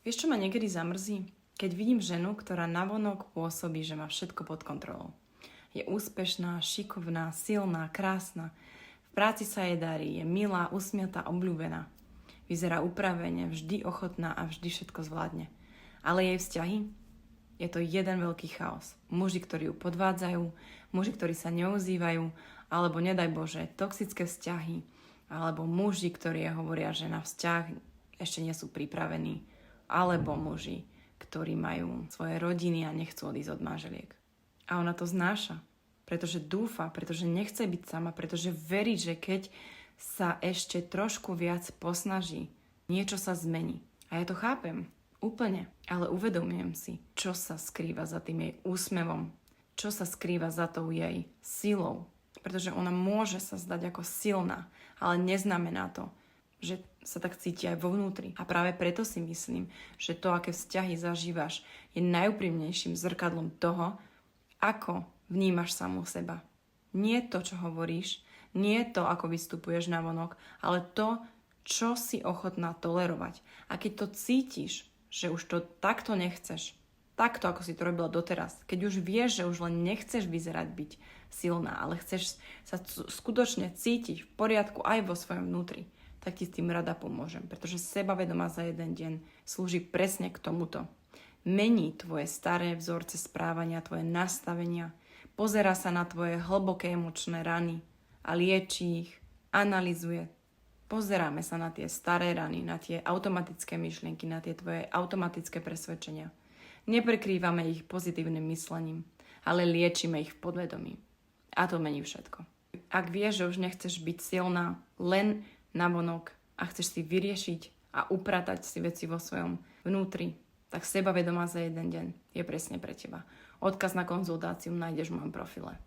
Vieš, čo ma niekedy zamrzí? Keď vidím ženu, ktorá navonok pôsobí, že má všetko pod kontrolou. Je úspešná, šikovná, silná, krásna. V práci sa jej darí, je milá, usmiatá, obľúbená. Vyzerá upravene, vždy ochotná a vždy všetko zvládne. Ale jej vzťahy? Je to jeden veľký chaos. Muži, ktorí ju podvádzajú, muži, ktorí sa neozývajú, alebo nedaj Bože, toxické vzťahy, alebo muži, ktorí hovoria, že na vzťah ešte nie sú pripravení, alebo muži, ktorí majú svoje rodiny a nechcú odísť od manželiek. A ona to znáša, pretože dúfa, pretože nechce byť sama, pretože verí, že keď sa ešte trošku viac posnaží, niečo sa zmení. A ja to chápem, úplne, ale uvedomujem si, čo sa skrýva za tým jej úsmevom, čo sa skrýva za tou jej silou, pretože ona môže sa zdať ako silná, ale neznamená to, že sa tak cíti aj vo vnútri. A práve preto si myslím, že to, aké vzťahy zažívaš, je najúprimnejším zrkadlom toho, ako vnímaš samú seba. Nie to, čo hovoríš, nie to, ako vystupuješ navonok, ale to, čo si ochotná tolerovať. A keď to cítiš, že už to takto nechceš, takto, ako si to robila doteraz, keď už vieš, že už len nechceš vyzerať byť silná, ale chceš sa skutočne cítiť v poriadku aj vo svojom vnútri, tak ti s tým rada pomôžem, pretože sebavedomá za jeden deň slúži presne k tomuto. Mení tvoje staré vzorce správania, tvoje nastavenia, pozerá sa na tvoje hlboké emočné rany a lieči ich, analyzuje. Pozeráme sa na tie staré rany, na tie automatické myšlienky, na tie tvoje automatické presvedčenia. Neprekrývame ich pozitívnym myslením, ale liečíme ich v podvedomí. A to mení všetko. Ak vieš, že už nechceš byť silná len navonok a chceš si vyriešiť a upratať si veci vo svojom vnútri, tak sebavedomá za jeden deň je presne pre teba. Odkaz na konzultáciu nájdeš v mojom profile.